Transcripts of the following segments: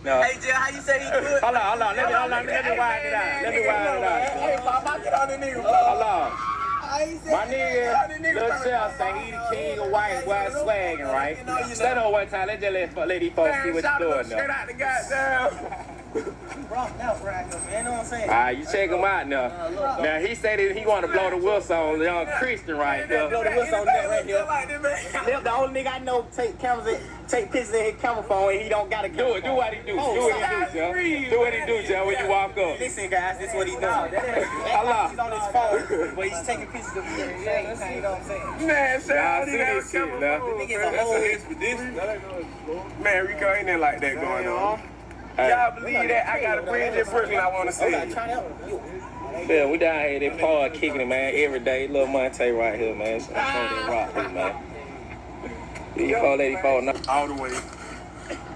No. Hey, Jill, how you say he good? Hold on. Let me wind it out. Hey, Bob, get on the nigga. Hold on. My nigga, Lil Chef say he the king of white swagging, right? Stand on one time. Let's just let these folks see what you're doing now. Straight out the goddamn. Alright, you check him out now. Now he said that he want to blow the whistle on young Christian right there. Blow the whistle on that right here. The only nigga I know take pictures in his camera phone and he don't gotta do it. Do what he do. Do what he do, Joe, when you walk up. Listen, guys, this is what he does. He's on his phone, but he's taking pictures of me every day. You know what I'm saying? Man, say I see this shit, man. That's an expedition. Man, Rico ain't there like that going on. Y'all believe that? I got a bridge in Brooklyn I want to see. Yeah, we down here, they Paul kicking it, man, every day. Little Monte right here, man. So I'm that rock here, man. These 484 now. All the way.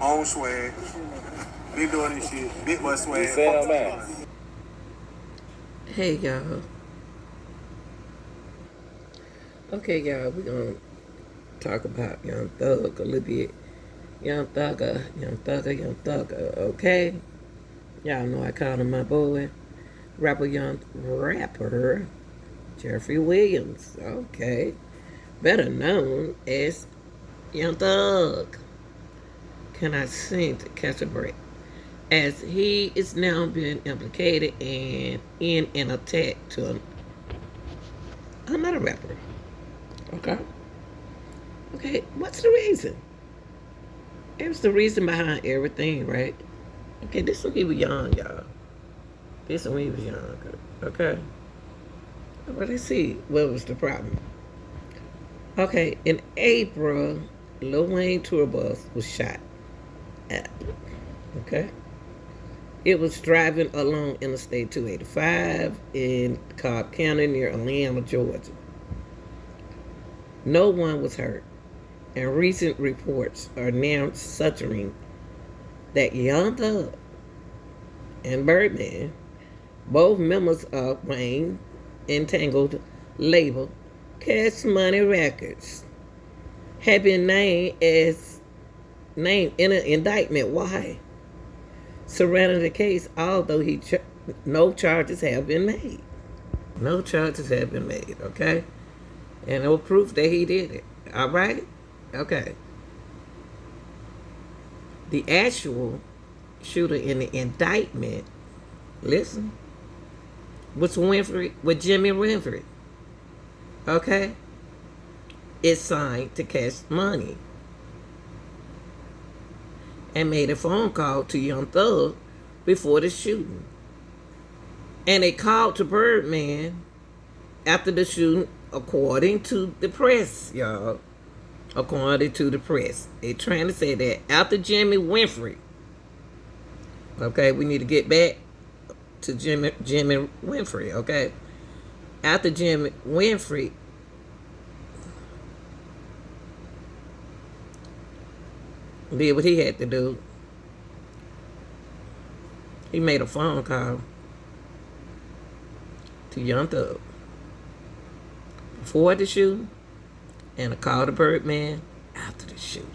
On swag. Big doing this shit. Big boy swag. Man. Hey, y'all. Okay, y'all, we're going to talk about Young Thug a little bit. Young Thugger, okay? Y'all know I call him my boy. Rapper, Jeffrey Williams, okay? Better known as Young Thug. Can I sing to catch a break? As he is now being implicated in an attack to another rapper. Okay, what's the reason? It was the reason behind everything, right? Okay, this when he was young, y'all. This when he was young, okay? But let's see what was the problem. Okay, in April, Lil Wayne tour bus was shot at, okay? It was driving along Interstate 285 in Cobb County near Atlanta, Georgia. No one was hurt. And recent reports are now suttering that Young Thug and Birdman, both members of Wayne Entangled label Cash Money Records, have been named in an indictment. Why? Surrounding the case, although no charges have been made. No charges have been made, okay? And no proof that he did it. All right? Okay. The actual shooter in the indictment, listen, was Jimmy Winfrey. Okay? It's signed to Cash Money. And made a phone call to Young Thug before the shooting. And they called to Birdman after the shooting, according to the press, y'all. According to the press. They're trying to say that after Jimmy Winfrey, okay, we need to get back to Jimmy Winfrey, okay? After Jimmy Winfrey did what he had to do, he made a phone call to Young Thug before the shooting and a call to Birdman after the shooting.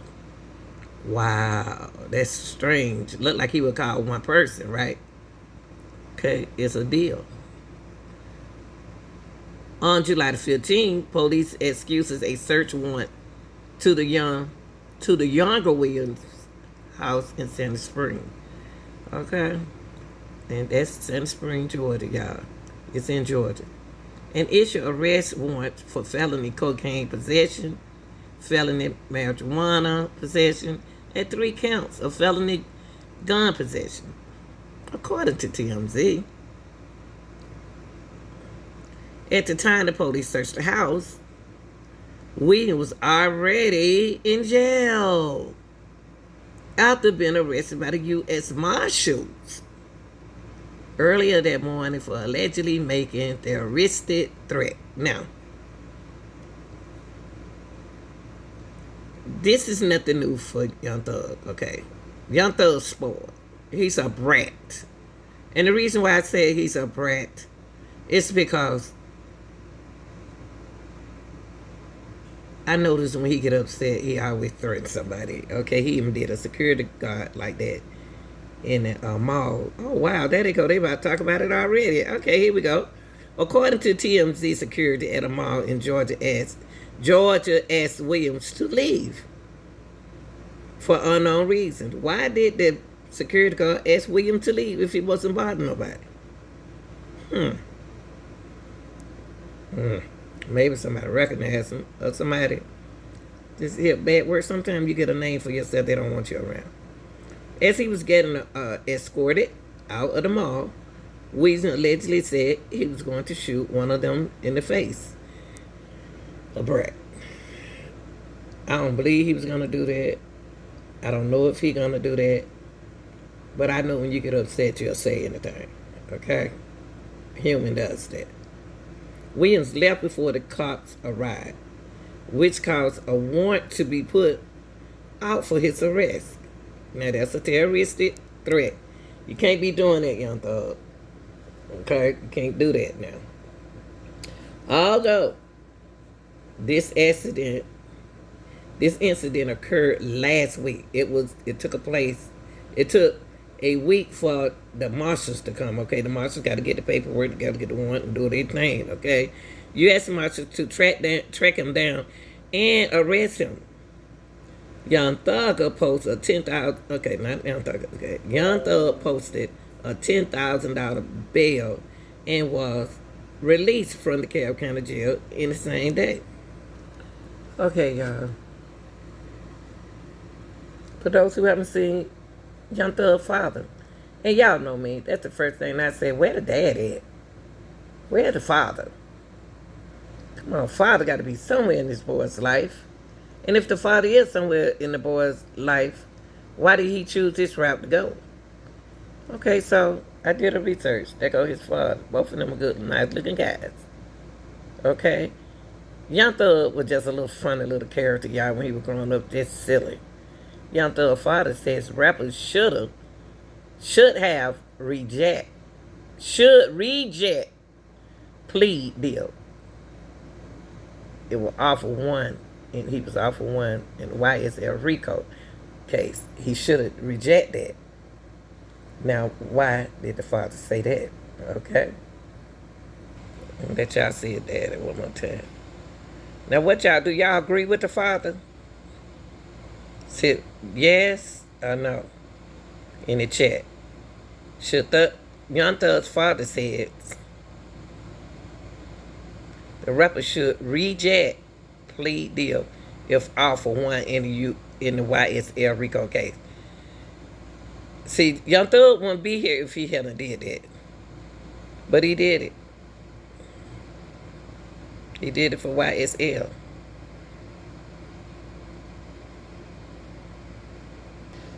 Wow, that's strange. Looked like he would call one person, right? Okay, it's a deal. On July the 15th, police excuses a search warrant to the younger Williams house in Santa Spring. Okay? And that's Santa Spring, Georgia, y'all. It's in Georgia. And issue arrest warrant for felony cocaine possession, felony marijuana possession, and 3 counts of felony gun possession, according to TMZ. At the time the police searched the house, Williams was already in jail after being arrested by the U.S. Marshals earlier that morning for allegedly making terroristic threat. Now, this is nothing new for Young Thug, okay? Young Thug's spoiled. He's a brat. And the reason why I say he's a brat is because I notice when he get upset, he always threatens somebody, okay? He even did a security guard like that. in the mall. Oh, wow. There they go. They about to talk about it already. Okay, here we go. According to TMZ, security at a mall in Georgia asked Williams to leave for unknown reasons. Why did the security guard ask Williams to leave if he wasn't bothering nobody? Maybe somebody recognized him or somebody just hear bad words. Sometimes you get a name for yourself, they don't want you around. As he was getting escorted out of the mall, Weezen allegedly said he was going to shoot one of them in the face. A brat. I don't believe he was going to do that. I don't know if he's going to do that. But I know when you get upset, you'll say anything. Okay? Human does that. Williams left before the cops arrived, which caused a warrant to be put out for his arrest. Now, that's a terroristic threat. You can't be doing that, young thug. Okay? You can't do that now. Although this incident occurred last week. It took a week for the marshals to come. Okay, the marshals got to get the paperwork, they got to get the warrant and do their thing. Okay, U.S. marshals to track him down and arrest him. Young Thug posted a $10,000. Okay, not Young Thug. Okay, Young Thug posted a $10,000 bail and was released from the Cobb County Jail in the same day. Okay, y'all. For those who haven't seen Young Thug's father, and y'all know me, that's the first thing I say, where the dad at? Where the father? Come on, father got to be somewhere in this boy's life. And if the father is somewhere in the boy's life, why did he choose this route to go? Okay, so I did a research. There go his father. Both of them are good, nice looking guys. Okay? Young Thug was just a little funny little character, y'all, when he was growing up, just silly. Young Thug's father says rappers should reject plea deal. It was offer one, and he was offer one in the YSL RICO case. He should reject that. Now, why did the father say that? Okay? Let y'all see it there one more time. Now, what y'all do? Y'all agree with the father? Say yes or no in the chat. Young Thug's father said the rapper should reject plea deal if offer one in the YSL RICO case. See, Young Thug wouldn't be here if he hadn't did that. But he did it. He did it for YSL.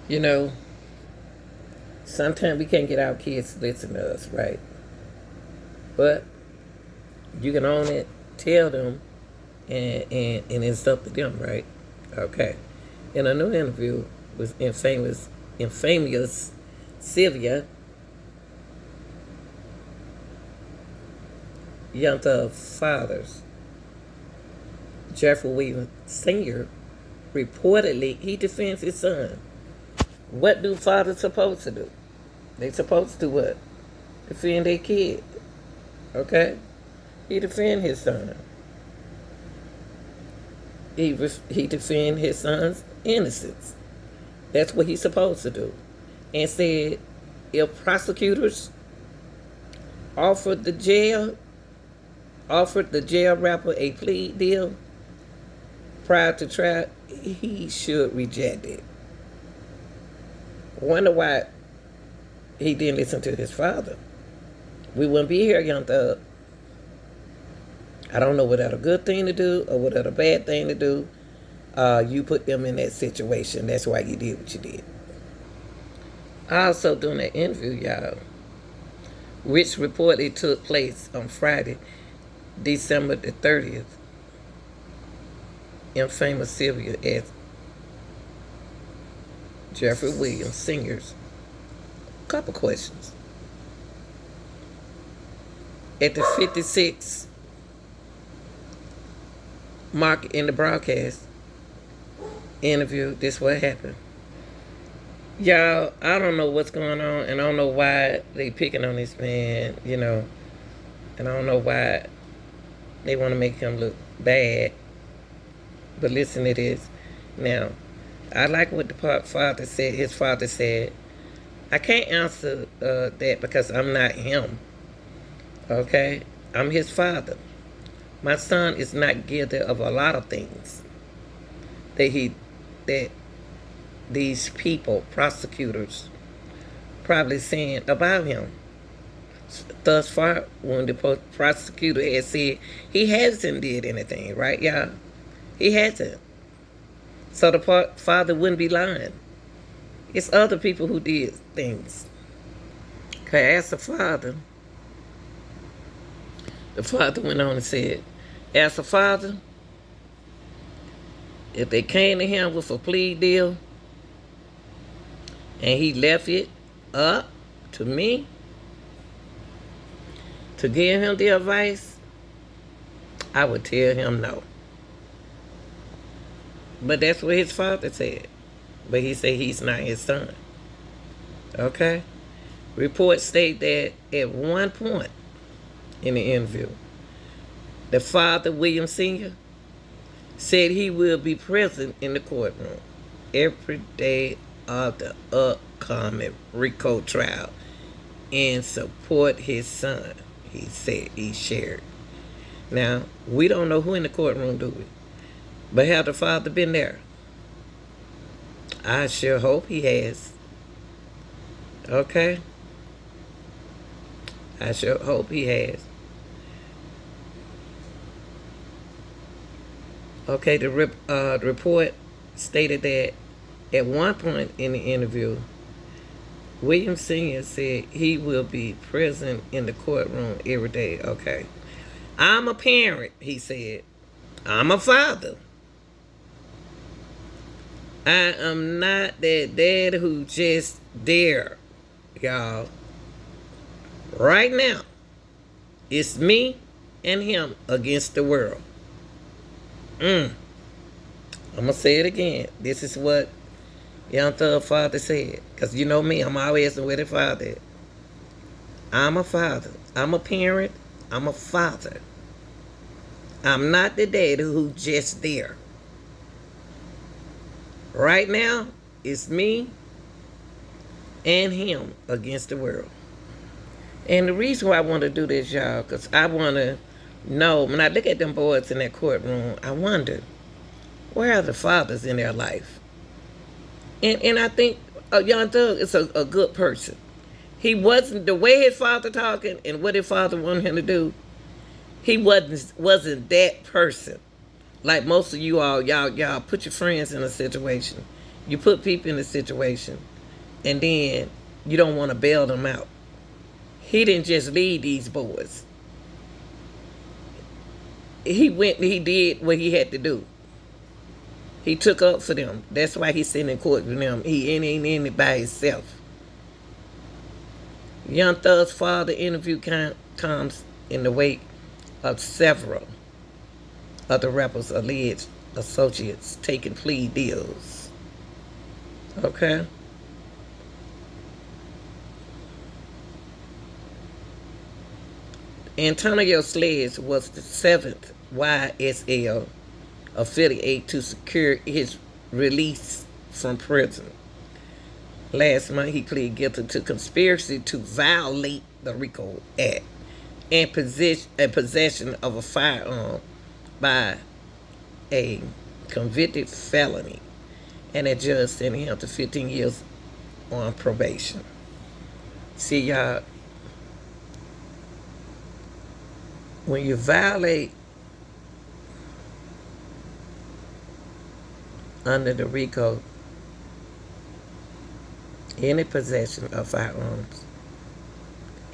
You know, sometimes we can't get our kids to listen to us, right? But you can own it, tell them, and it's up to them, right? Okay. In a new interview with infamous Sylvia, Young Thug's father's Jeffrey Williams Sr. reportedly he defends his son. What do fathers supposed to do? They supposed to what? Defend their kid. Okay? He defend his son. He defend his son's innocence. That's what he's supposed to do. And said if prosecutors offered the jail rapper a plea deal prior to trial, he should reject it. Wonder why he didn't listen to his father. We wouldn't be here, Young Thug. I don't know whether that's a good thing to do or whether that's a bad thing to do. You put them in that situation. That's why you did what you did. Also, during that interview, y'all, which reportedly took place on Friday, December the 30th, infamous Sylvia asked Jeffrey Williams Sr.'s couple questions. At the 56 mark in the broadcast interview, this what happened. Y'all, I don't know what's going on, and I don't know why they picking on this man, and I don't know why they want to make him look bad. But listen to this. Now, I like what the father said. His father said, I can't answer that because I'm not him. Okay? I'm his father. My son is not guilty of a lot of things that these people, prosecutors, probably saying about him. Thus far, when the prosecutor has said he hasn't did anything, right, y'all? He hasn't. So the father wouldn't be lying. It's other people who did things. Okay, as the father went on and said, as a father, if they came to him with a plea deal and he left it up to me to give him the advice, I would tell him no. But that's what his father said. But he said he's not his son. Okay? Reports state that at one point in the interview, the father, William Sr., said he will be present in the courtroom every day of the upcoming RICO trial and support his son, he said he shared. Now, we don't know who in the courtroom, do we? But have the father been there? I sure hope he has. Okay? I sure hope he has. Okay, the report stated that at one point in the interview, William Sr. said he will be present in the courtroom every day. Okay. I'm a parent, he said. I'm a father. I am not that dad who just there, y'all. Right now, it's me and him against the world. I'm going to say it again. This is what Young Thug father said. Because you know me, I'm always with a father. I'm a father. I'm a parent. I'm a father. I'm not the dad who just there. Right now, it's me and him against the world. And the reason why I want to do this, y'all, because I want to know, when I look at them boys in that courtroom, I wonder, where are the fathers in their life? And I think Young Thug is a good person. He wasn't, the way his father talking and what his father wanted him to do, he wasn't that person. Like most of you all, y'all put your friends in a situation. You put people in a situation, and then you don't want to bail them out. He didn't just lead these boys. He went and he did what he had to do. He took up for them. That's why he's sitting in court with them. He ain't in it by himself. Young Thug's father interview comes in the wake of several other rappers' alleged associates taking plea deals. Okay? Antonio Sledge was the 7th YSL affiliate to secure his release from prison. Last month, he pleaded guilty to conspiracy to violate the RICO Act and possession of a firearm by a convicted felony, and a judge sentenced him to 15 years on probation. See, y'all, when you violate under the RICO any possession of firearms,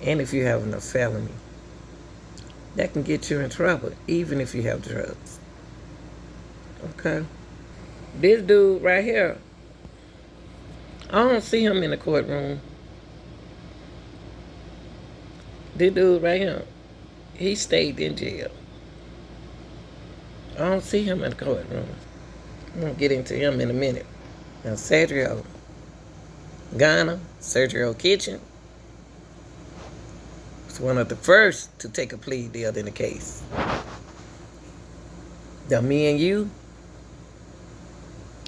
and if you're having a felony, that can get you in trouble, even if you have drugs. Okay? This dude right here, I don't see him in the courtroom. This dude right here, he stayed in jail. I don't see him in the courtroom. I'm going to get into him in a minute. Now, Sergio, Ghana, Sergio Kitchen, was one of the first to take a plea deal in the case. The me and you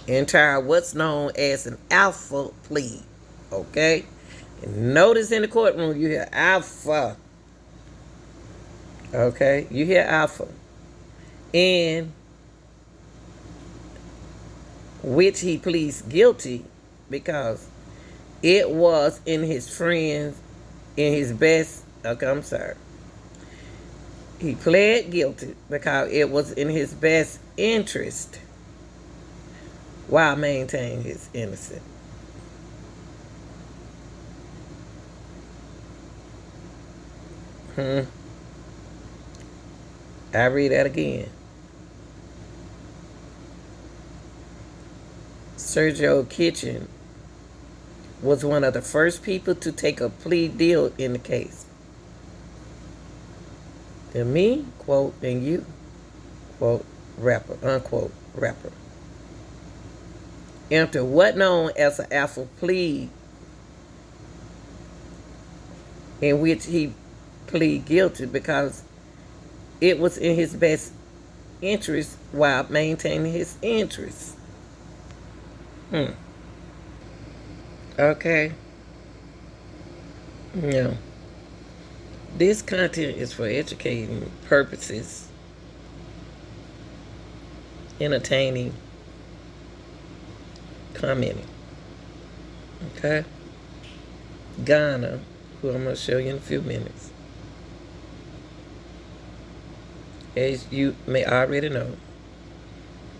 entire what's known as an alpha plea. Okay? And notice in the courtroom you hear alpha. Okay? You hear alpha. In which he pleads guilty because it was in his friend's, in his best, okay, I'm sorry. He pled guilty because it was in his best interest while maintaining his innocence. I read that again. Sergio Kitchen was one of the first people to take a plea deal in the case. And me, quote, and you, quote, rapper, unquote, rapper. Enter what known as an alpha plea in which he plead guilty because it was in his best interest while maintaining his interest. Okay. No. This content is for educating purposes, entertaining, commenting. Okay? Ghana, who I'm going to show you in a few minutes, as you may already know,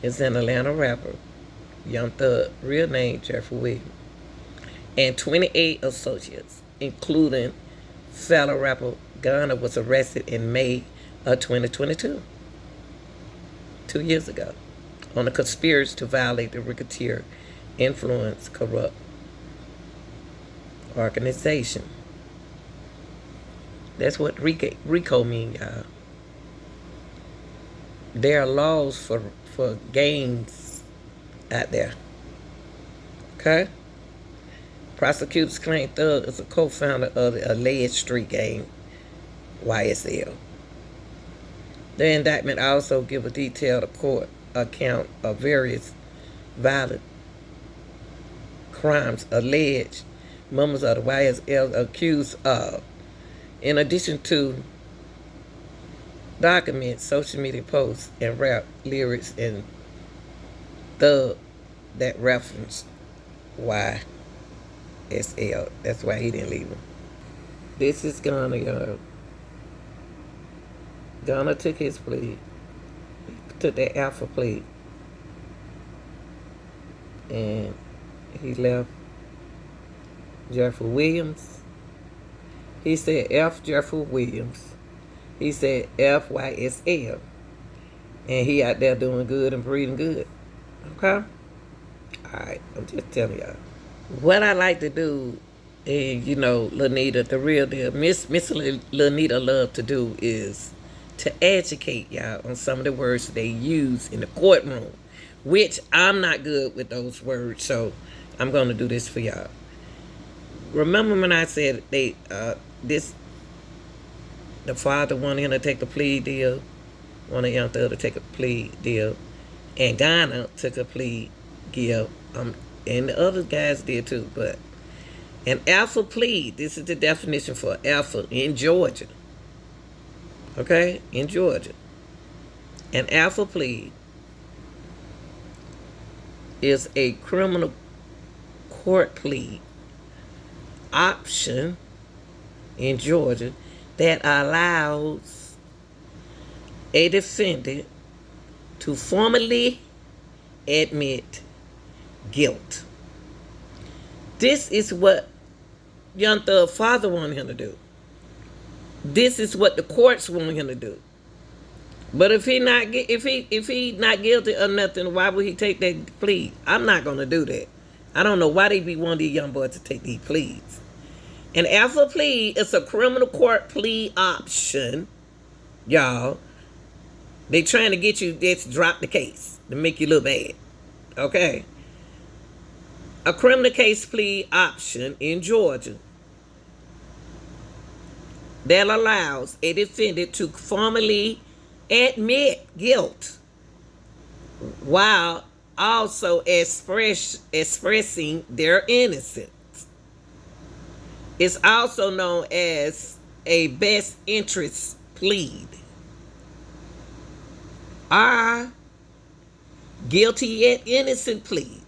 is an Atlanta rapper, Young Thug, real name Jeffrey Williams, and 28 associates, including fellow rapper Ghana, was arrested in May of 2022, 2 years ago, on a conspiracy to violate the racketeer influence corrupt organization. That's what RICO means, y'all. There are laws for gangs out there. Okay? Prosecutors claim Thug is a co-founder of the alleged street gang, YSL. The indictment also gives a detailed court account of various violent crimes alleged members of the YSL accused of, in addition to documents, social media posts, and rap lyrics and Thug that reference YSL. That's why he didn't leave him. This is Ghana. Ghana took his plea. He took that alpha plea. And he left Jeffrey Williams. He said F. Jeffrey Williams. He said FYSL. And he out there doing good and breathing good. Okay? Alright, I'm just telling y'all. What I like to do, and you know, Lanita, the real deal, Miss Lanita love to do is to educate y'all on some of the words they use in the courtroom, which I'm not good with those words, so I'm going to do this for y'all. Remember when I said the father wanted him to take a plea deal, wanted Young Thug to take a plea deal, and Ghana took a plea deal, and the other guys did too, but an alpha plea, this is the definition for alpha in Georgia. Okay? In Georgia. An alpha plea is a criminal court plea option in Georgia that allows a defendant to formally admit guilt. This is what Young Thug's father wanted him to do. This is what the courts want him to do. But if he not guilty or nothing, why would he take that plea? I'm not gonna do that. I don't know why they be wanting these young boys to take these pleas. An alpha plea is a criminal court plea option, y'all. They trying to get you to drop the case to make you look bad. Okay. a criminal case plea option in Georgia that allows a defendant to formally admit guilt while also expressing their innocence. It's also known as a best interest plea, or guilty yet innocent plea.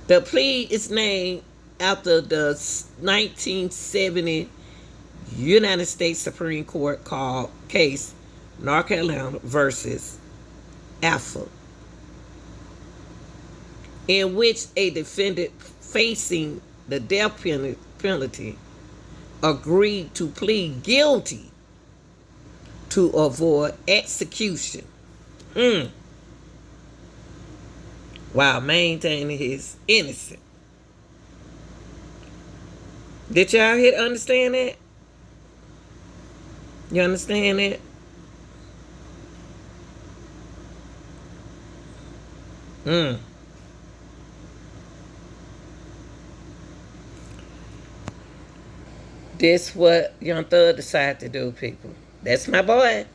The plea is named after the 1970 United States Supreme Court called case North Carolina versus Alpha, in which a defendant facing the death penalty agreed to plead guilty to avoid execution while maintaining his innocence. Did y'all understand that? You understand that? This what Young Thug decided to do, people. That's my boy.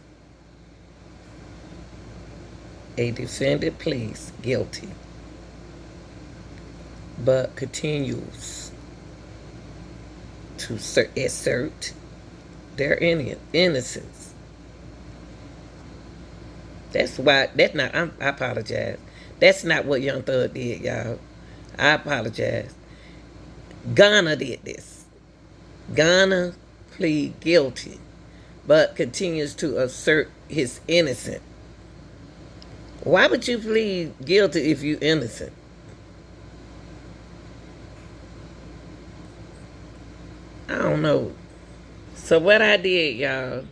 A defendant pleads guilty, but continues to assert their innocence. That's why, that's not, I apologize. That's not what Young Thug did, y'all. I apologize. Ghana did this. Ghana plead guilty, but continues to assert his innocence. Why would you plead guilty if you're innocent? I don't know. So what I did, y'all,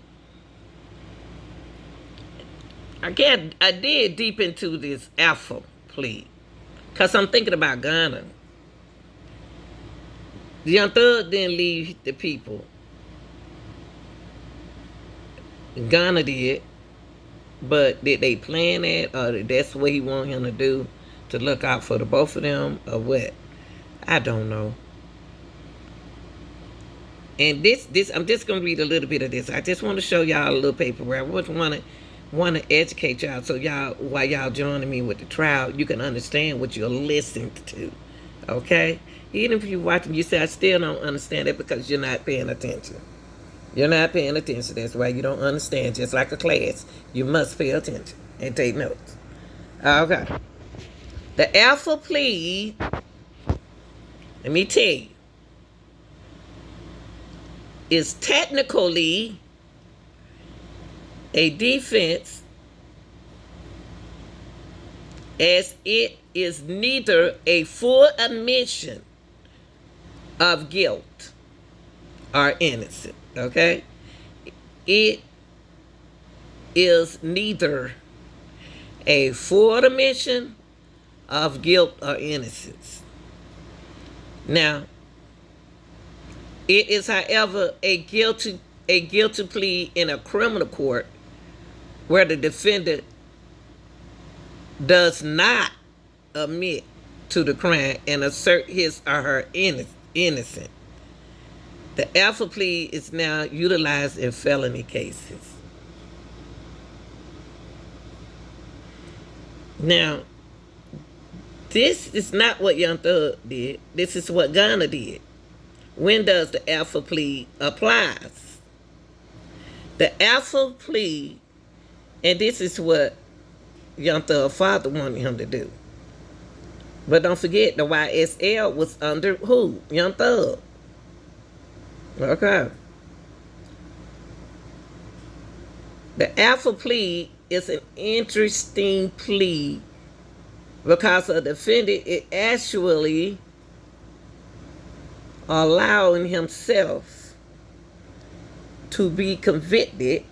I did deep into this Alpha plea, because I'm thinking about Ghana. Young Thug didn't leave the people. Ghana did. But did they plan that, or that's what he wanted him to do, to look out for the both of them, or what? I don't know. And this I'm just gonna read a little bit of this. I just want to show y'all a little paper where I want to educate y'all, so y'all, while y'all joining me with the trial, you can understand what you're listening to. Okay? Even if you're watching, you say I still don't understand it, because you're not paying attention. You're not paying attention. That's why you don't understand. Just like a class, you must pay attention and take notes. Okay. The Alpha plea, let me tell you, is technically a defense, as it is neither a full admission of guilt or innocence. Okay? It is neither a full admission of guilt or innocence. Now, it is, however, a guilty plea in a criminal court where the defendant does not admit to the crime and assert his or her innocence. The Alpha plea is now utilized in felony cases. Now, this is not what Young Thug did. This is what Ghana did. When does the Alpha plea applies? The Alpha plea, and this is what Young Thug's father wanted him to do. But don't forget, the YSL was under who? Young Thug. Okay. The Alpha plea is an interesting plea because a defendant is actually allowing himself to be convicted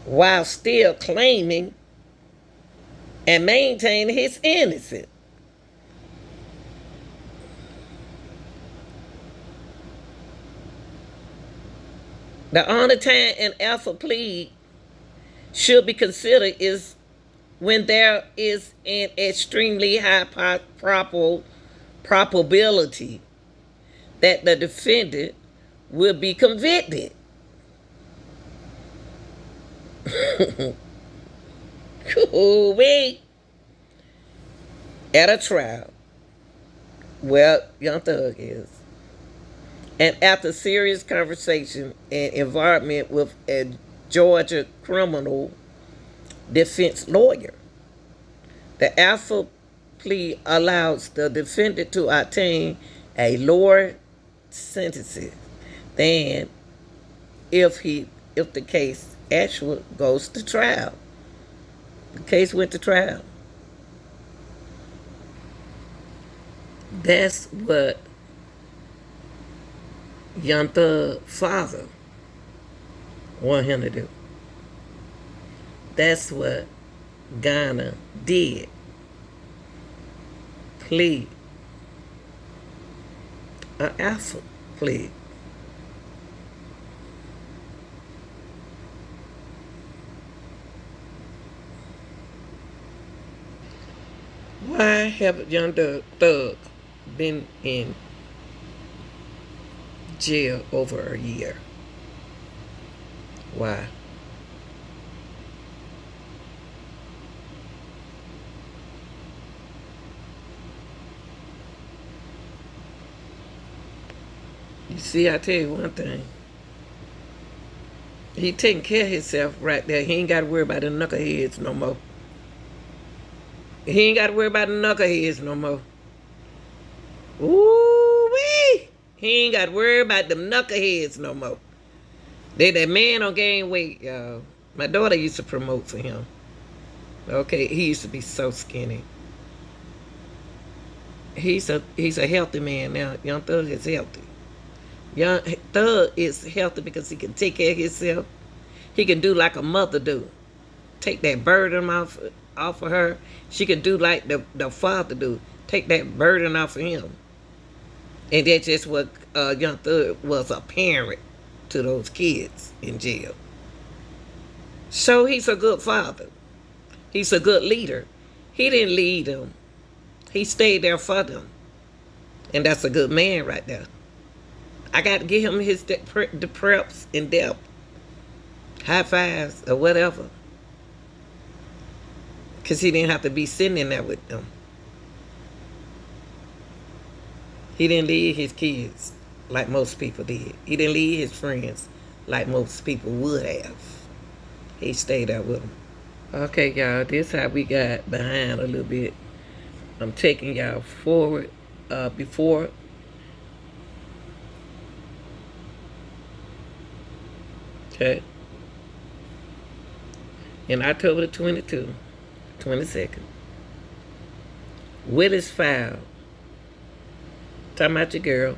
while still claiming and maintaining his innocence. The only time an Alpha plea should be considered is when there is an extremely high probability that the defendant will be convicted. Cool-wee. At a trial, well, Young Thug is, and after serious conversation and involvement with a Georgia criminal defense lawyer, the alpha plea allows the defendant to obtain a lower sentence than if the case actually goes to trial. The case went to trial. That's what Young Thug father want him to do. That's what Ghana did. Plea. An alpha plea. Why have Young Thug been in jail over a year? Why? You see, I tell you one thing. He taking care of himself right there. He ain't got to worry about the knuckleheads no more. He ain't got to worry about the knuckleheads no more. Ooh-wee! He ain't got to worry about them knuckleheads no more. That man don't gain weight, y'all. My daughter used to promote for him. Okay, he used to be so skinny. He's a healthy man now. Young Thug is healthy. Young Thug is healthy because he can take care of himself. He can do like a mother do. Take that burden off of her. She can do like the father do. Take that burden off of him. And that's just what Young Thug was, a parent to those kids in jail. So he's a good father. He's a good leader. He didn't lead them. He stayed there for them. And that's a good man right there. I got to give him his the preps in depth. High fives or whatever. Because he didn't have to be sitting in there with them. He didn't leave his kids like most people did. He didn't leave his friends like most people would have. He stayed there with them. Okay, y'all, this how we got behind a little bit. I'm taking y'all forward before. Okay. In October the 22nd, Willis filed. Talking about your girl.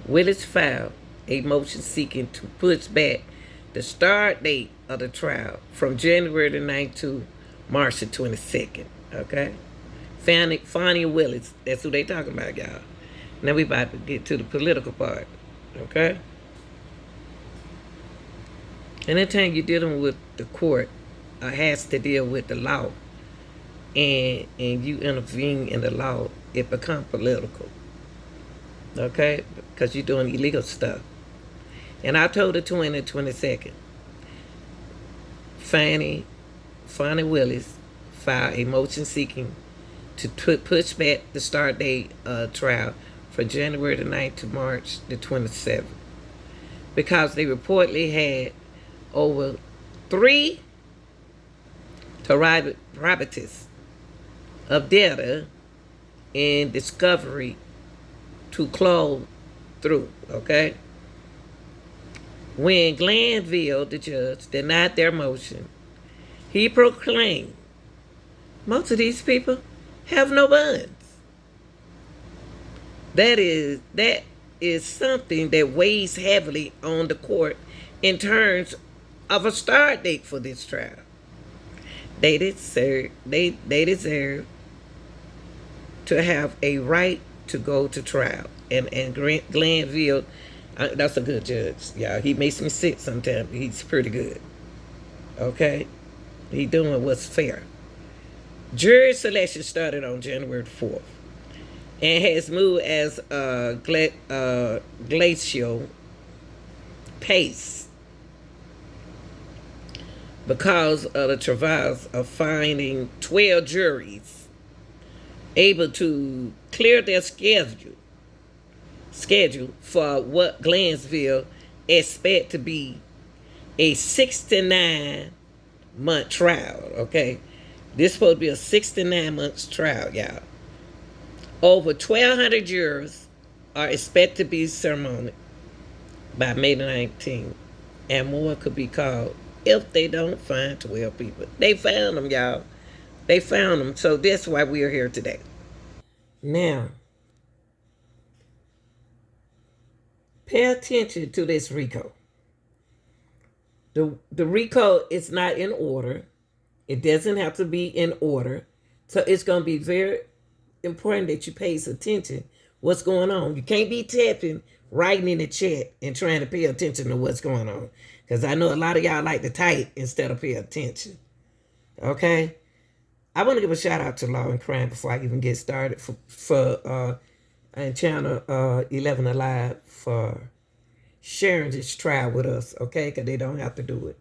Willis filed a motion seeking to push back the start date of the trial from January the 9th to March the 22nd. Okay? Fannie Willis, that's who they talking about, y'all. Now we about to get to the political part. Okay? Anytime you're dealing with the court, has to deal with the law, and you intervene in the law, it becomes political. Okay? Because you're doing illegal stuff. In October 22nd, Fannie Willis filed a motion seeking to push back the start date of trial from January the 9th to March the 27th. Because they reportedly had over 3 terabytes of data and discovery to close through, okay? When Glanville, the judge, denied their motion, he proclaimed, most of these people have no bonds. That is something that weighs heavily on the court in terms of a start date for this trial. They deserve to have a right to go to trial. And Glanville, that's a good judge. Yeah, he makes me sick sometimes. He's pretty good. Okay? He doing what's fair. Jury selection started on January 4th and has moved as a glacial pace because of the travails of finding 12 juries able to clear their schedule for what Glanville expect to be a 69-month trial. Okay, this supposed to be a 69 months trial, y'all. Over 1,200 jurors are expected to be ceremonied by May the 19th, and more could be called if they don't find 12 people. They found them, y'all. They found them, so that's why we are here today. Now, pay attention to this RICO. The RICO is not in order. It doesn't have to be in order. So it's going to be very important that you pay attention what's going on. You can't be tapping, writing in the chat, and trying to pay attention to what's going on. Because I know a lot of y'all like to type instead of pay attention. Okay? I want to give a shout out to LAW&CRIME before I even get started for and channel 11 Alive for sharing this trial with us, okay? Because they don't have to do it.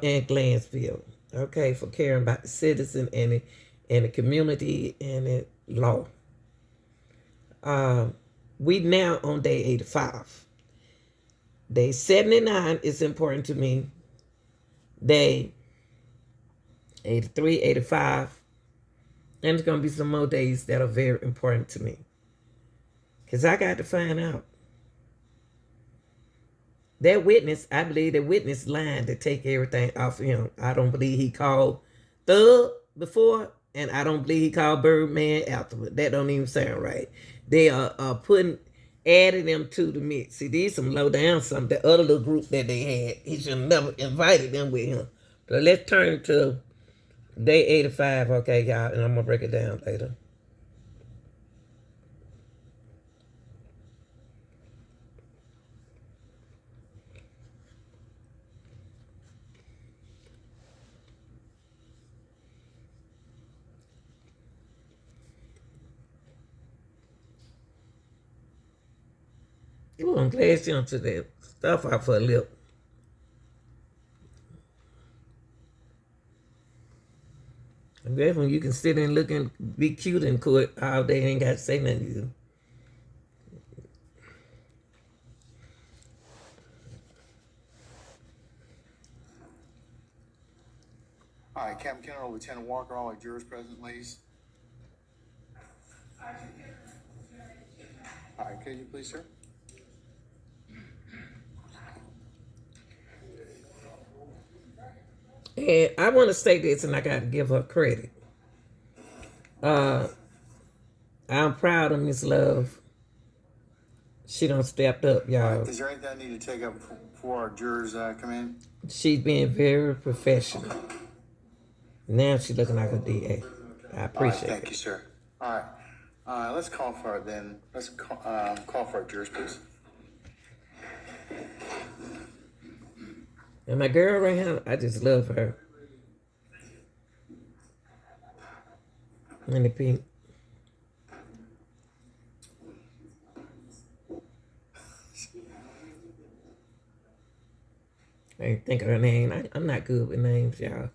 In Glanville, okay? For caring about the citizen and the community and the law. We now on day 85. Day 79 is important to me. Day 83, 85. And there's going to be some more days that are very important to me. Because I got to find out. That witness, I believe that witness lying to take everything off of him. I don't believe he called Thug before, and I don't believe he called Birdman afterward. That don't even sound right. They are adding them to the mix. See, these some low down some, the other little group that they had. He should have never invited them with him. So let's turn to day 85, okay, y'all, and I'm going to break it down later. Ooh, I'm glad she don't took that stuff off her lip. I'm grateful you can sit and look and be cute in court all day and ain't got to say nothing to you. All right, Captain Kenner, Lieutenant Walker, all our jurors present, please. All right, could you please, sir? And I want to say this, and I got to give her credit. I'm proud of Miss Love. She done stepped up, y'all. Is there anything I need to take up before our jurors come in? She's being very professional. Now she's looking like a DA. I appreciate it. Thank you, sir. All right. Let's call for it then. Let's call for our jurors, please. And my girl right here, I just love her. In the pink. I ain't think of her name. I'm not good with names, y'all.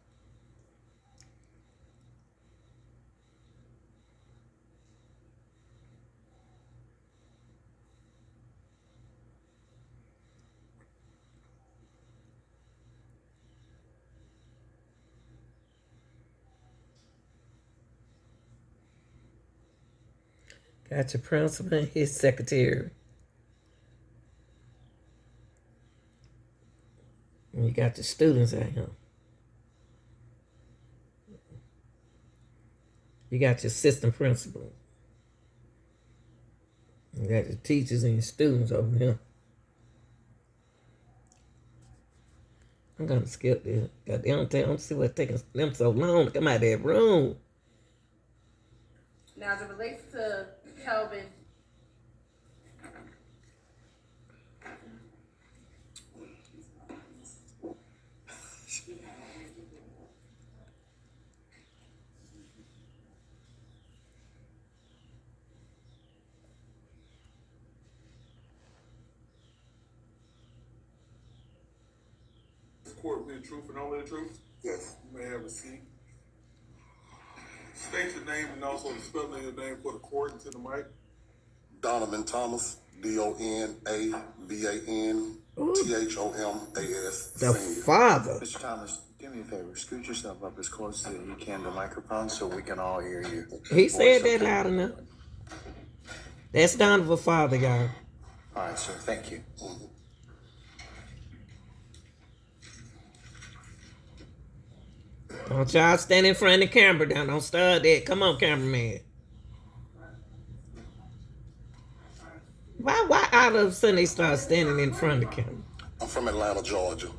Got your principal and his secretary. And you got the students out here. You got your assistant principal. You got your teachers and your students over here. I'm gonna skip this. God, they don't see what's taking them so long to come out of that room. Now, as it relates to Kelvin, court be the truth and only the truth? Yes. You may have a seat. State your name and also the spelling of your name for the court and to the mic. Donovan Thomas, DONAVAN The Senior. father. Mr. Thomas, do me a favor. Scoot yourself up as close as you can to the microphone so we can all hear you. He said that loud enough. That's Donovan's father, y'all. All right, sir. Thank you. Don't y'all stand in front of the camera now. Don't start that. Come on, cameraman. Why all of a sudden they start standing in front of the camera? I'm from Atlanta, Georgia.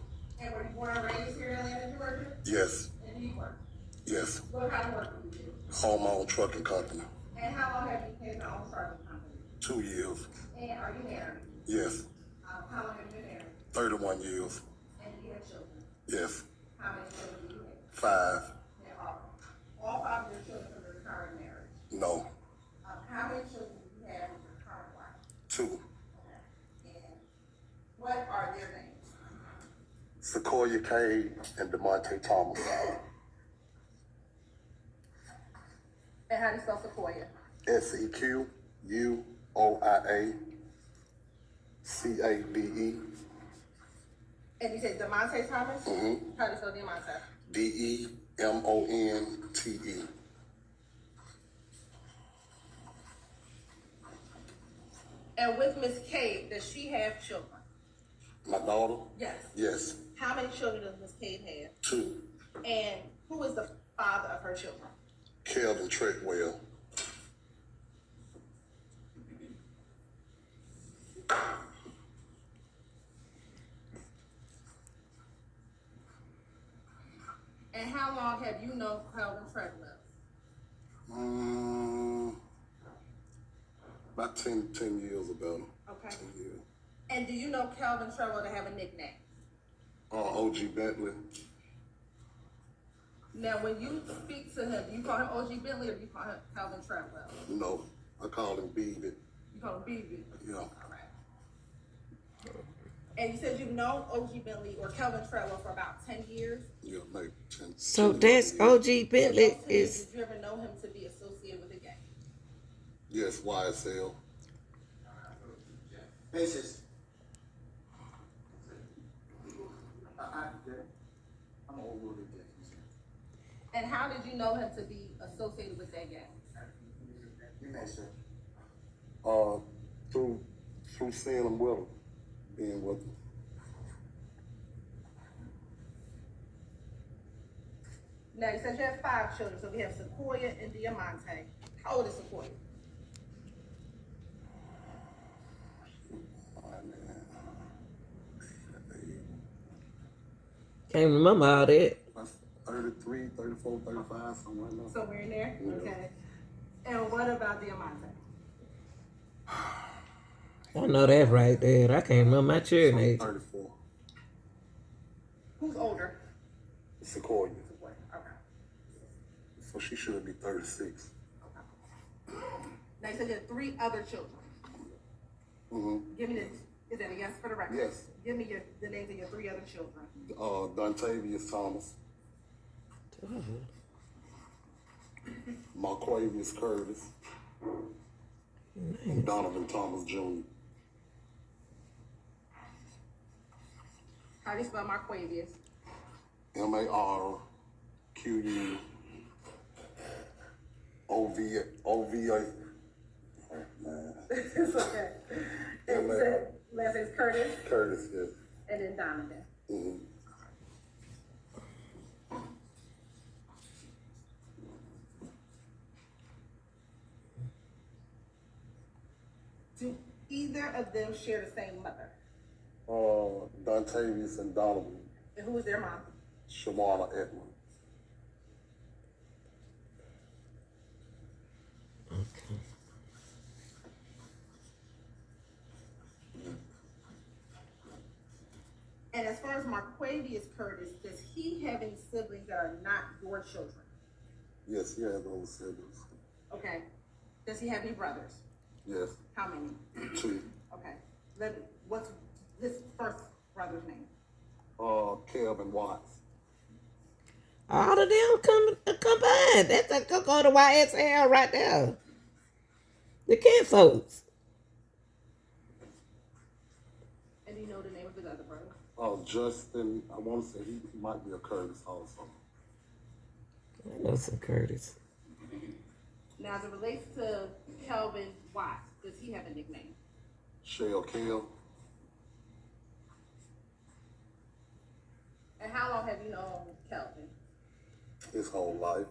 And were you born and raised here in Atlanta, Georgia? Yes. And do you work? Yes. What kind of work do you do? Home-owned trucking company. And how long have you had your own trucking company? 2 years. And are you married? Yes. How long have you been married? 31 years. And do you have children? Yes. How many children do you have? 5. And all 5 of your children from your current marriage? No. How many children do you have with your current wife? 2. Okay. And what are their names? Sequoia Cade and DeMonte Thomas. And how do you spell Sequoia? SEQUOIACADE. And you said DeMonte Thomas? Mm-hmm. How do you spell DeMonte? DEMONTE. And with Miss Cade, does she have children? My daughter? Yes. Yes. How many children does Miss Cade have? 2. And who is the father of her children? Kelvin Treadwell. And how long have you known Calvin Treadwell? About 10 years ago. Okay. 10 years. And do you know Calvin Treadwell to have a nickname? OG Bentley. Now, when you speak to him, do you call him OG Bentley or do you call him Calvin Treadwell? No, I call him BB. You call him BB? Yeah. All right. And you said you've known OG Bentley or Calvin Treadwell for about 10 years? Yeah, maybe 10. So 10 that's years. OG Bentley is. Did you ever know him to be associated with a gang? Yes, YSL. Basis. I'm old. And how did you know him to be associated with that gang? You may, sir. Through seeing him with him, being with him. Now, you said you have 5 children, so we have Sequoia and Diamante. How old is Sequoia? Can't remember all that. 33, 34, 35, something like that. Somewhere in there? Yeah. Okay. And what about Diamante? I know that right there. I can't remember my children age. 34. Who's older? Sequoia. Sequoia. Okay. So she should be 36. Now, you said you have 3 other children. Mm-hmm. Give me is that a yes for the record? Yes. Give me the names of your 3 other children. Dontavius Thomas. Marquavius Curtis. And Donovan Thomas Jr. How do you spell Marquavius? MARQUOVA. Oh, man. It's okay. And you said last name is Curtis, Curtis, yes. and then Donovan. Mm-hmm. Do either of them share the same mother? Dontavius and Donovan. And who is their mom? Shawana Edmond. And as far as Marquavius Curtis, does he have any siblings that are not your children? Yes, he has those siblings. Okay. Does he have any brothers? Yes, How many? 2. Okay. What's his first brother's name? Kelvin Watts. All of them combined. That's a go to YSL right there. The kid folks. And do you know the name of his other brother? Justin, I want to say he might be a Curtis also. I know some Curtis. Now, as it relates to Kelvin Watts, does he have a nickname? Shell Kel. And how long have you known Kelvin? His whole life.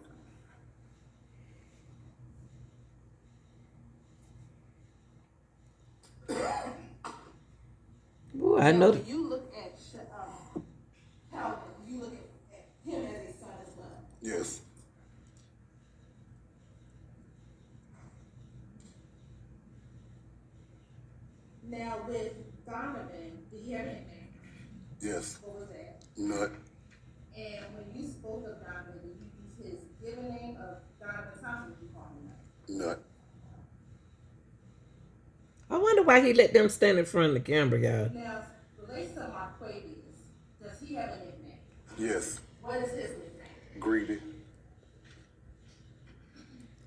Boy, I know. When you look at Kelvin, you look at him as a son as well. Yes. Now, with Donovan, did he have a nickname? Yes. What was that? Nut. And when you spoke of Donovan, did you use his given name of Donovan Thompson? Did you call him that? Nut. I wonder why he let them stand in front of the camera, y'all. Now, relates to Marquavius, does he have a nickname? Yes. What is his nickname? Greedy.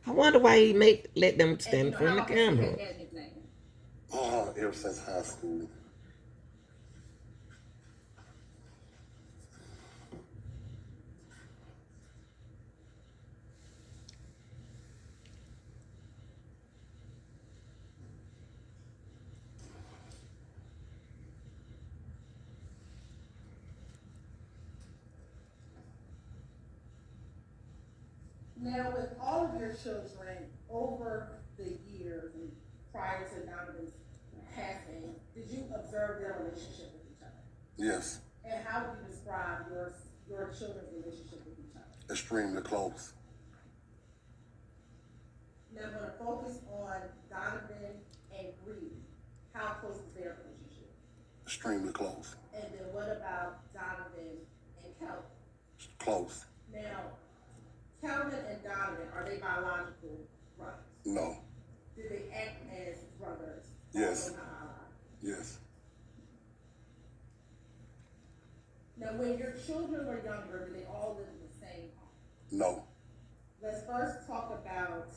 I wonder why he let them And stand in how front of the long has he camera. had that nickname? Ever since high school. Now, with all of your children over the years and prior to Donovan's passing, did you observe their relationship with each other? Yes. And how would you describe your children's relationship with each other? Extremely close. Now, I'm going to focus on Donovan and Greedy. How close is their relationship? Extremely close. And then what about Donovan and Kelvin? Close. Now, Kelvin and Donovan, are they biological brothers? No. Do they act as brothers? Yes. Although not biological? Yes. Now, when your children were younger, did they all live in the same home? No. Let's first talk about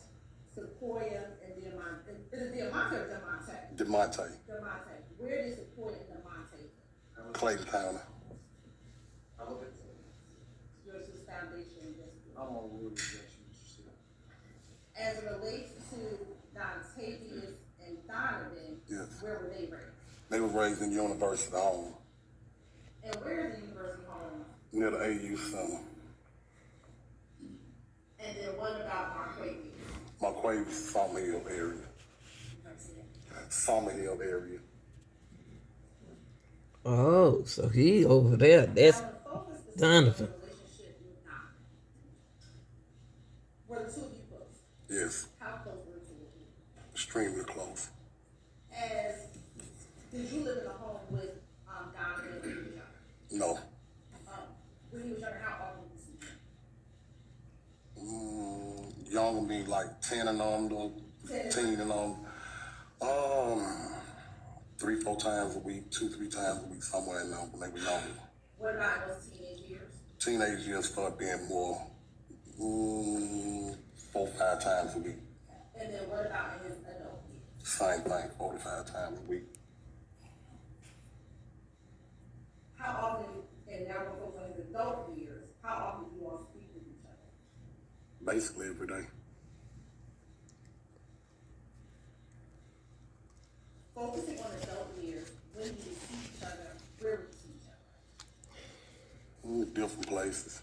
Sequoia and Diamante. Is it Diamante or Diamante? DeMonte. Diamante. Where did Sequoia and Diamante live? Clayton County. Yours is Foundation District. I'm on Wood Injection. As it relates to Dontavius and Donovan, Yes. where were they raised? They were raised in University Home. And where is the University home? Near the AU Center. And then what about Marquavius? Marquavius, Summerhill area. Summerhill area. Oh, so he over there. That's Now, the focus is Donovan. on the relationship with Donovan. Were the two of you close? Yes. How close were the two of you? Extremely close. Did you live in a home with Donovan when he was younger? No. When he was younger, how often did you see him? Young me like 10 and on, 10 and on. 3-4 times a week, 2-3 times a week, somewhere in there when they were younger. What about in those teenage years? Teenage years start being more 4-5 times a week. And then what about in his adult years? Same thing, 45 times a week. How often, and now we're focused on his adult years, how often do you all speak with each other? Basically every day. Focusing on adult years, when do you see each other? Where would you see each other? Different places.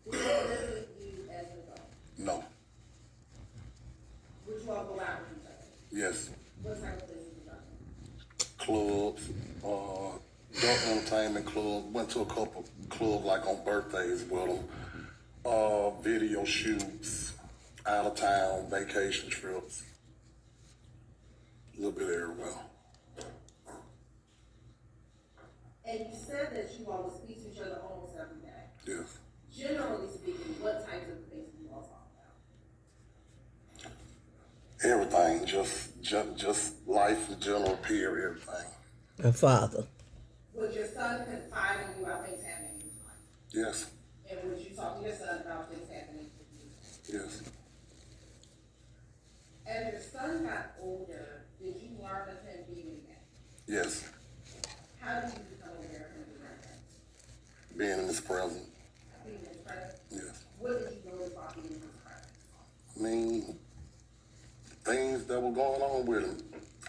Did he ever live with you as an adult? No. Would you all go out with each other? Yes. What type of places would you Clubs, adult entertainment clubs. Went to a couple clubs like on birthdays with them. Video shoots, out of town, vacation trips. A little bit everywhere. And you said that you all would speak to each other almost every day. Yes. Generally speaking, what types of things do you all talk about? Everything, just life in general, period, everything. A father. son confide in you about things happening in his life? Yes, And would you talk to your son about things happening with you? yes. As your son got older, did you learn of him being in that? Yes. How did you become aware of him being like that? Being in his presence. Being in his presence? Yes. What did you notice about being in his presence? I mean, things that were going on with him,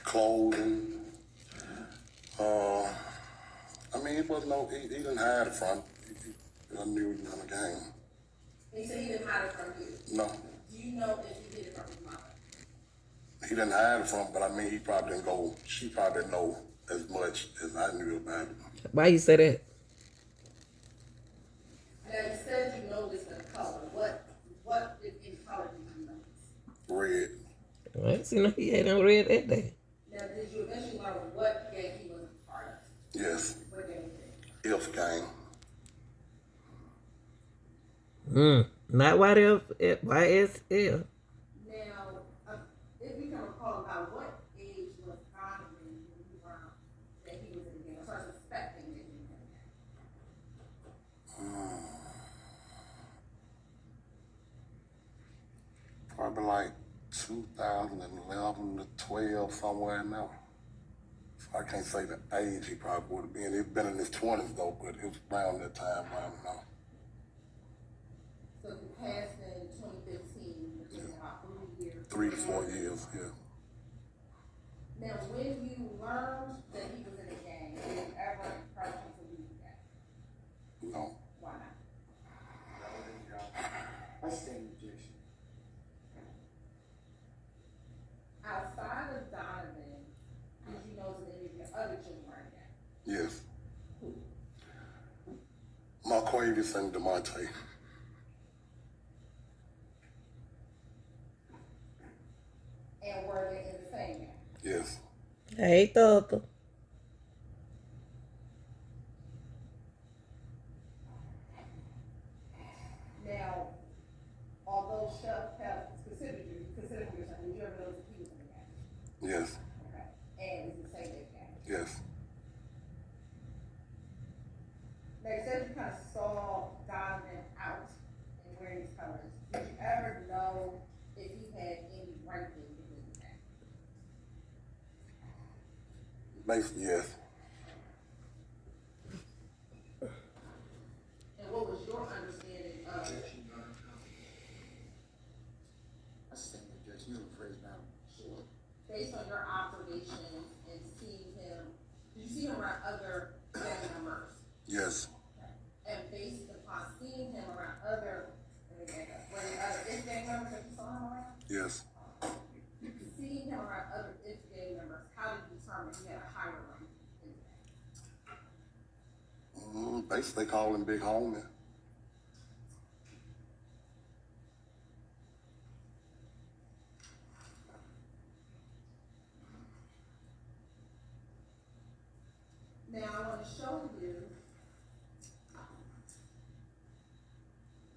clothing. I mean, it was no, he didn't hide it from. I knew he was in the game. He said he didn't hide it from you. No, Do you know if he did it from his mother? he didn't hide it from, but I mean, he probably didn't go. She probably didn't know as much as I knew about it. Why you say that? Now you said you noticed the color. What in color did you notice? Red. I ain't seen no he had no red that day. Now did you eventually learn what gang he was a part of? Yes. What gang he did? If gang. Not YSL. Now, if you can recall, about what age was Donovan when you learned that he was in the gang, or started suspecting that he was in the gang? Probably like 2011 to 12, somewhere in there. So I can't say the age he probably would have been. He'd been in his 20s though, but it was around that time, I don't know. So if you passed in 2015, which is about 3 years. 3 to 4 years, yeah. Now, when you learned that he was in a gang, did you ever encourage him to leave the gang? No. Why not? I stand objection. Outside of Donovan, did you know that any of your other children were in a gang? Yes. Marquavius and DeMonte. And were they in the same gang? Yes. Hey, Toto. Now, although Chef have considered yourself, did you ever know that he was in the gang? Yes. Okay. And is the same gang? Yes. Now, you said you kind of saw Donovan out and wearing his colors. Did you ever know if he had any ranking within the gang? Basically, yes. And what was your understanding of I stand objection. You have a phrase now. Sure. Based on your observations and seeing him, did you see him around other gang members? Yes. And based upon seeing him around other, were there other gang members that you saw him around? Yes. Seeing him around other gang members, how did you determine he had a higher rank in the gang? Basically, they call him Big Homie. Now, I want to show you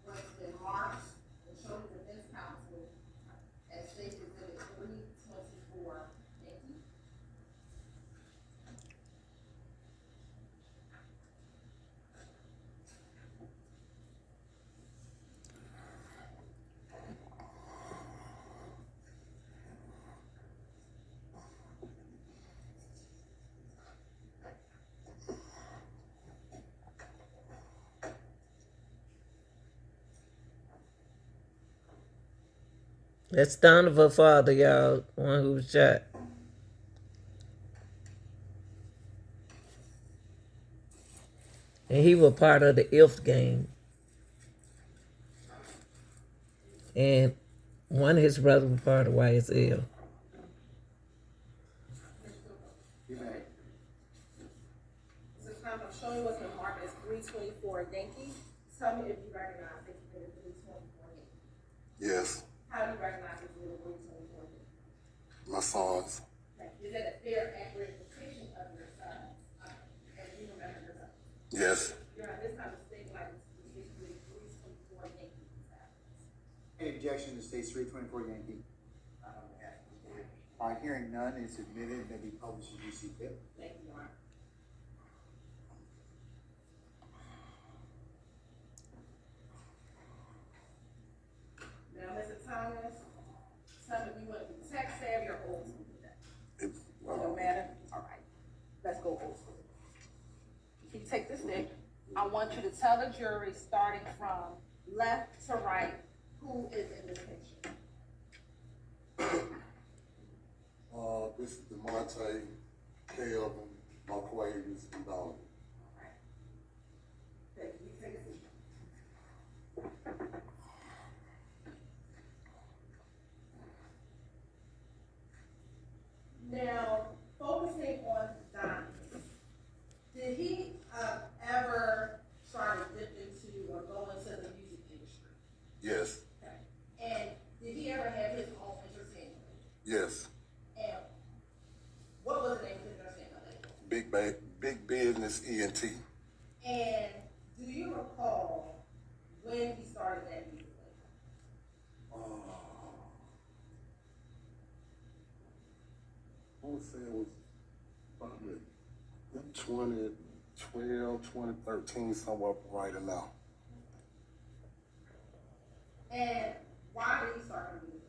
what's been marked and show you the defense counsel as State Exhibit 324. Thank you. That's Donovan's father, y'all. One who was shot. And he was part of the ILF gang. And one of his brothers was part of YSL. You may. So I'm showing what's been marked as 324 Yankee. Tell me if you recognize this as 324 Yankee. Yes. How do you recognize this as 324 Yankee? My sons. Is that a fair, accurate depiction of your son? And you remember your son? Yes. You're on this kind of thing like this 324 Yankee. Any objection to state 324 Yankee? Hearing none, is admitted, may be published as you see fit. Thank you, Your Honor. you to tell the jury, starting from left to right, who is in this picture. This is DeMonte, Kelvin, Marquavius, and Donovan. Thank you. Take a seat. Now, focusing on Donovan, did he ever try to dip into or go into the music industry? Yes. Okay. And did he ever have his own entertainment label? Yes. And what was the name of his entertainment label? Big Business ENT. And do you recall when he started that music label? I would say it was probably 2012, 2013, somewhere right in now. And why did he start the music?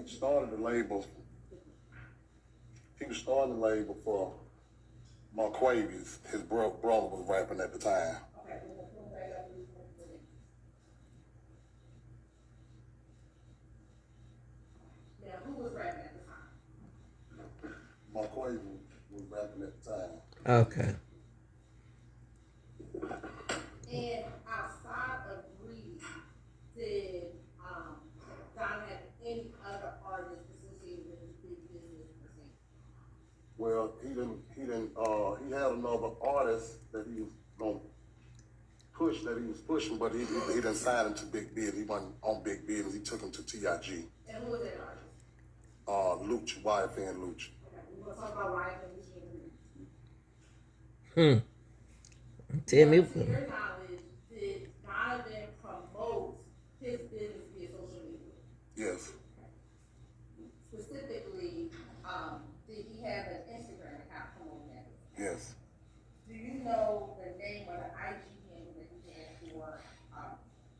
He started the label. He was starting the label for Marquavius. His brother was rapping at the time. Okay, we'll back up to this one. Now, who was rapping at the time? Marquavius was rapping at the time. Okay. And outside of Greedy, did Don have any other artists associated with his big business per se? Well, he had another artist that he was gonna push, that he was pushing, but he didn't sign him to Big Business. He wasn't on Big Business. He took him to TIG. And who was that artist? Luch, YFN Luch. Okay, we want to talk about Ryan and Lucy and Greedy. Tell me. To your knowledge, did Donovan promote his business via social media? Yes. Specifically, did he have an Instagram account promoting that? Yes. Do you know the name or the IG handle that he had for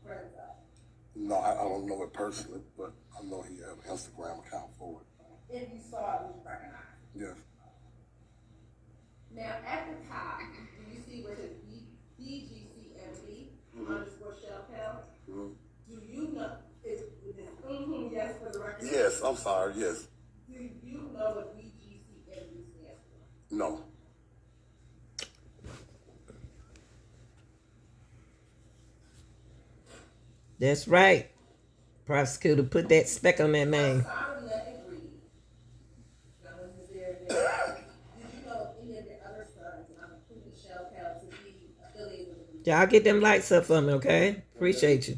friends of? No, I don't know it personally, but I know he had an Instagram account for it. If you saw it, would you recognize it? Yes. Now, at the top, do you see where it says BGCMB underscore Shellcal? Mm-hmm. Do you know, yes for the record? Yes, I'm sorry, yes. Do you know what BGCMB stands for? No. That's right. Prosecutor, put that speck on that name. Outside of Let It Breathe, now, did you know any of the other sons, including Shellcal, to be affiliated with the Y'all get them lights up for me, okay? Appreciate you.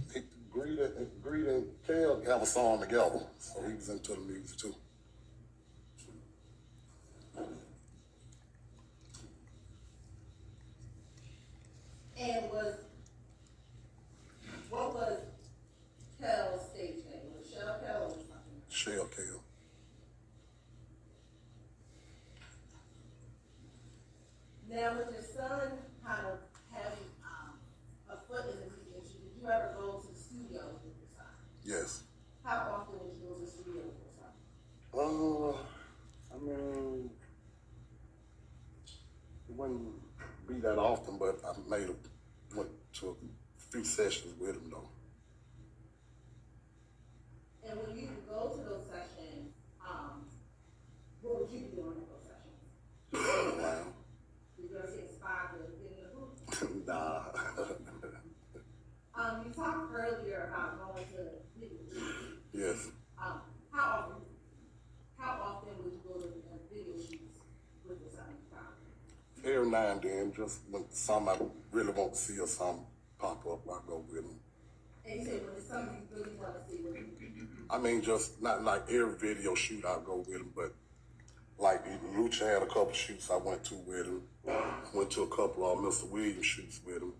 Greed and Kel have a song together, so he was into the music too. And what was Kel's stage name? Was it Shellcal or was it something else? Shell Kel. Now, with your son kind of having a foot in the music industry, did you ever go to the studios with your son? Yes. How often would you go to the studio with your son? I mean, it wouldn't be that often, but I went to a few sessions with him though. And when you go to those sessions, what would you be doing at those sessions? Wow. Did you ever get inspired to get in the booth? Nah. You talked earlier about going to video shoots. Yes. How often would you go to video shoots with your son? Every now and then, just when somebody really want to see or something pop up, I go with him. And you said when it's something you really want to see, what do you do? I mean, just not like every video shoot I go with him, but like Lucha had a couple shoots I went to with him. Went to a couple of Mr. Williams shoots with him.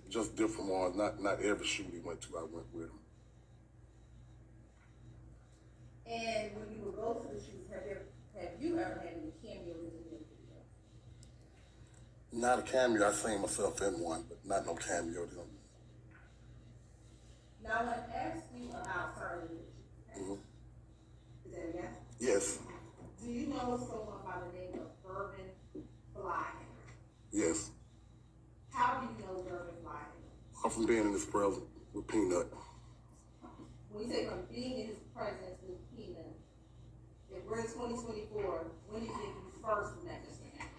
Just different ones. Not every shoot he went to, I went with him. And when you would go to the shoots, have you ever had any cameos in your video? Not a cameo. I seen myself in one, but not no cameo. Now, I want to ask you about certain shoots. Mm-hmm. Is that a yes? Yes. Do you know someone by the name of Bourbon Fly? Yes. How do you know Durbin lied? I'm from being in his presence with Peanut. When you say from being in his presence with Peanut, if we're in 2024, when did you first met Mr. Henry?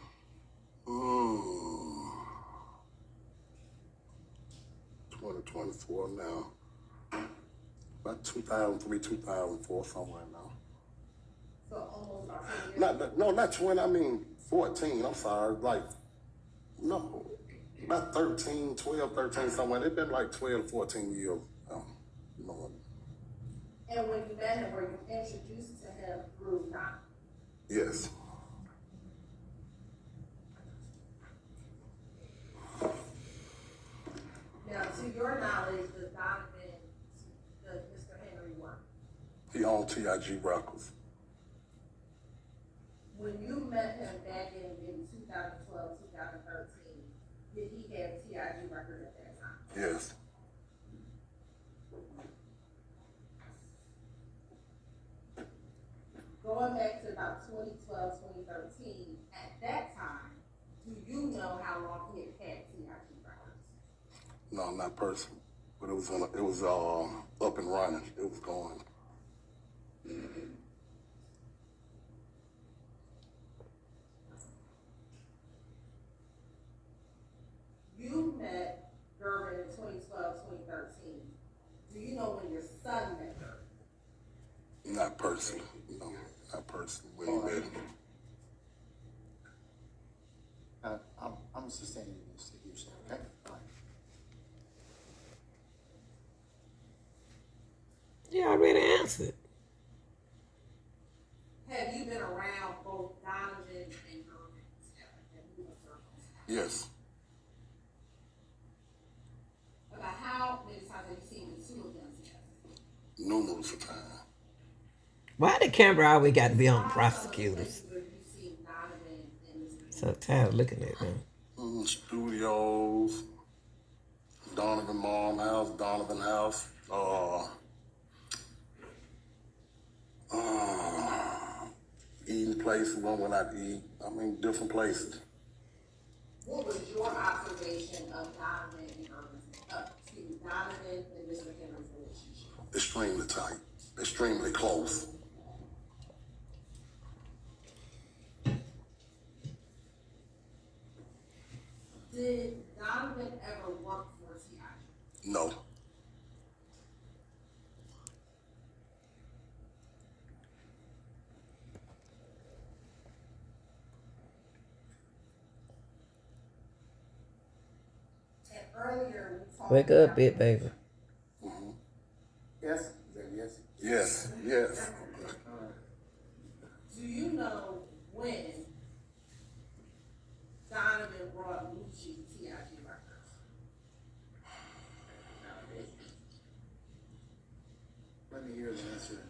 2024 now. About 2003, 2004, somewhere now. So almost about 10 years. Not 20, I mean 14, I'm sorry. Like, no, about 13, 12, 13, somewhere. It's been like 12, 14 years. No. And when you met him, were you introduced to him through Don? Yes. Now, to your knowledge, does Donovan, does Mr. Henry work? He owned TIG Records. When you met him back in 2012, 2013, did he have TIG records at that time? Yes. Going back to about 2012, 2013, at that time, do you know how long he had TIG records? No, not personal, but it was up and running. It was going. You met Durbin in 2012, 2013. Do you know when your son met Durbin? Not personal. No, not personal. When he met him. I'm sustaining this to you, sir, okay? All right. You already answered. Have you been around both Donovan and Durbin? Yes. About how many times have you seen the two of them together? Numerous of times. Why the camera always got to be on prosecutors? Where you see Donovan and Mr. So tired of looking at them. Studios, Donovan Mom House, Donovan House, eating places, one when I eat. I mean, different places. What was your observation of Donovan and Donovan and Mr. Henry's relationship? Extremely tight, extremely close. Did Donovan ever work for TIG? No. And earlier we talked Wake about up, bit baby. Yes? Is that yes? Yes, yes. Do you know when Donovan brought Lucci to TIG Records? Let me hear the answer.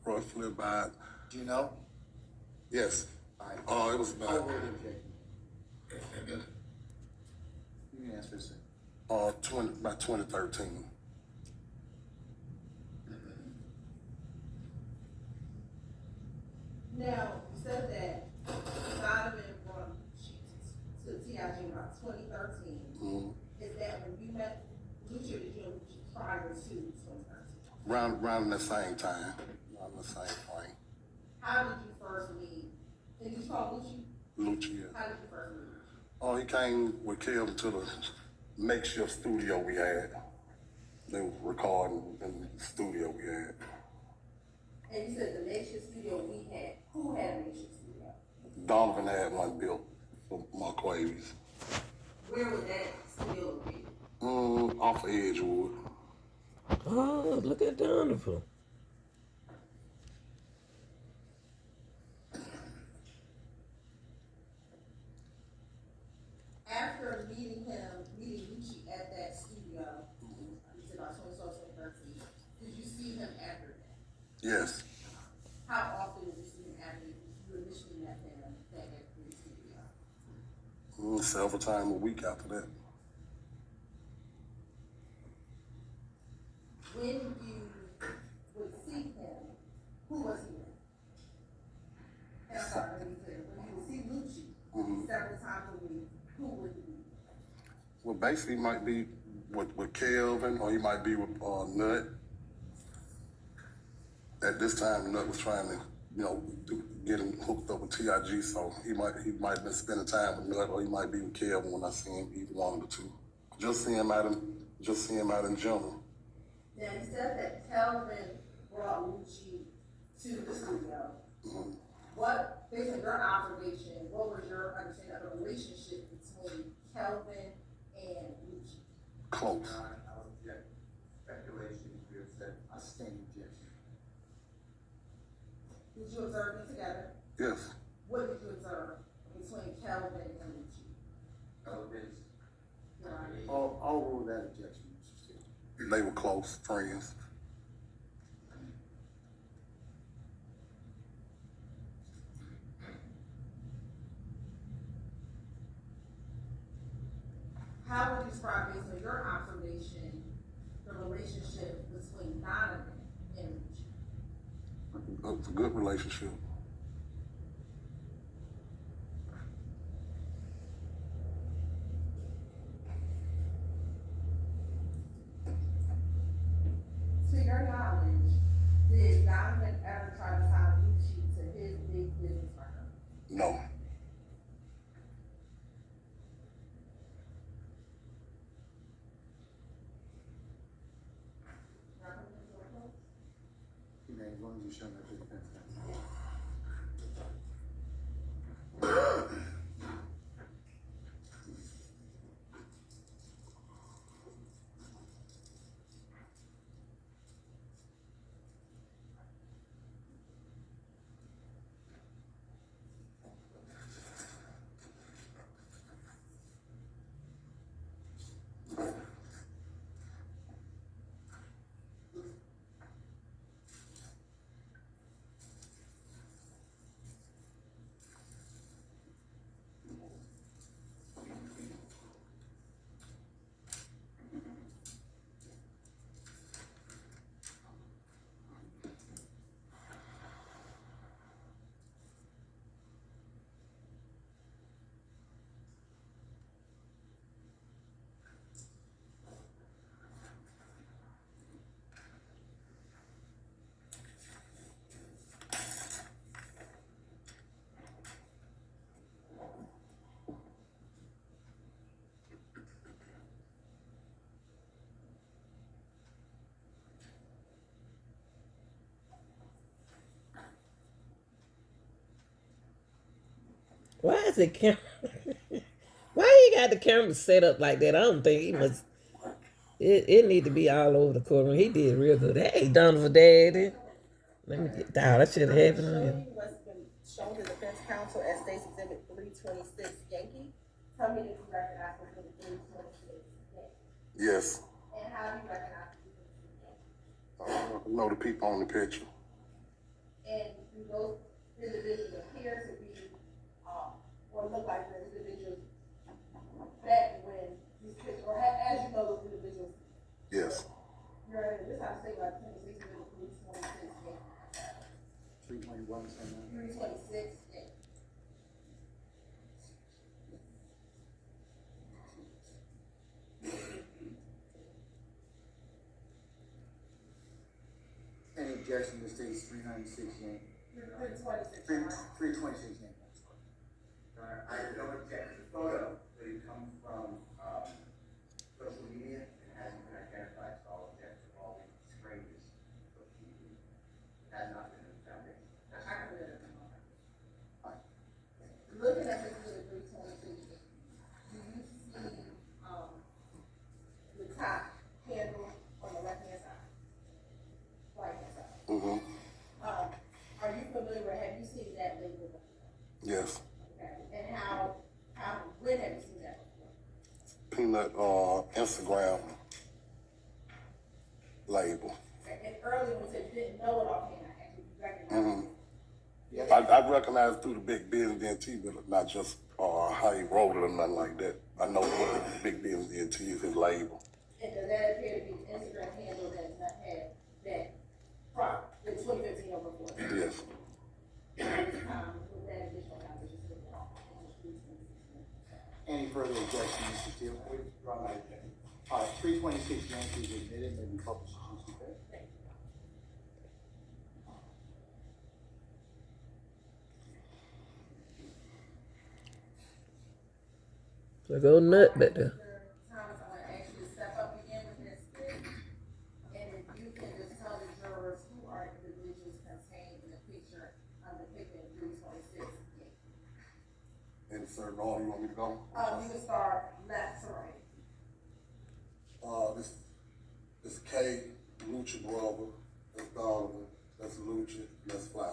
Roughly about, Do you know? yes. It was I'll about, hold him, Jake. You can answer this. about 2013. Now, you said that Donovan brought Lucci to TIG about 2013. Mm-hmm. Is that when you met Lucci or did you know Lucci prior to 2013? Around the same time. Around the same thing. How did you first meet? Did you call Lucci? Lucci, yeah. How did you first meet Lucci? He came with Kelvin to the makeshift studio we had. They were recording in the studio we had. And you said the makeshift studio we had. Who had a makeshift studio? Donovan had one built for Marquavies. Where would that studio be? Off of Edgewood. Oh, look at Donovan. After meeting Lucci at that studio, you said about 2013, did you see him after that? Yes. How often did you see him after you initially met him back at the studio? Several times a week after that. When you would see him, who was he with? And I'm sorry, when you would see Lucci several times a week, basically, he might be with Kelvin, or he might be with Nut. At this time, Nut was trying to, get him hooked up with TIG, so he might have been spending time with Nut, or he might be with Kelvin when I see him, either one of the two. Just see him out in general. Now, you said that Kelvin brought Lucci to the studio. Mm-hmm. What, based on your observation, what was your understanding of the relationship between Kelvin and Lucci? Close. I was speculation. You have said a stand objection. Did you observe them together? Yes. What did you observe between Kelvin and Lucci? Evidence. Right. I'll rule that objection, Mr. Steele. They were close friends. How would you describe, based on your observation, the relationship between Donovan and Lucci? It's a good relationship. To your knowledge, did Donovan ever try to sign Lucci to his big business partner? No. As long as you show that to the defense counsel. Why is it why he got the camera set up like that? I don't think he must. It need to be all over the courtroom. He did real good. Hey, Donovan Daddy. Let me get down. That should have happened on him. What's been shown to the defense counsel as State's Exhibit 326 Yankee? Tell me if you recognize the 326 Yankee. Yes. And how do you recognize the 326 Yankee? Know the people on the picture. And do those individuals appear to be, or look like the individuals back when these pictures, or as you know those individuals? Yes. You're in this house, say like 26 minutes, 326 Yankee. 321, 326 Yankee. Any objection to state's 396 yank? 326. 326 yank. I don't object to the photo, but it comes from social media and hasn't been identified, so I'll object to all the strangers. It has not been in the foundation. I can do it. Looking at this with 326, do you see the top handle on the left hand side? Right hand side. Mm-hmm. Are you familiar with, have you seen that label before? Yes. Okay. And when have you seen that before? Peanut Instagram label. Okay. And earlier when you said you didn't know it offhand, I actually recognized Mm-hmm. it. I recognize it through the big business DNT, but not just how he wrote it or nothing like that. I know what the big business DNT is his label. And does that appear to be the Instagram handle that not had that prior, the 2015 or before? Yes. With that additional knowledge, just look at all. Any further objection, Mr. Steele? All right, 326 Yankee is admitted, may be published as Tuesday. So go nut back there. Thomas, I'm gonna ask you to step up again with this stick, and if you can just tell the jurors who are individuals contained in the picture depicted in 326. In certain order, you want me to go? You can start left to right. This K, Lucha brother, that's Donovan, that's Lucha, that's Fly.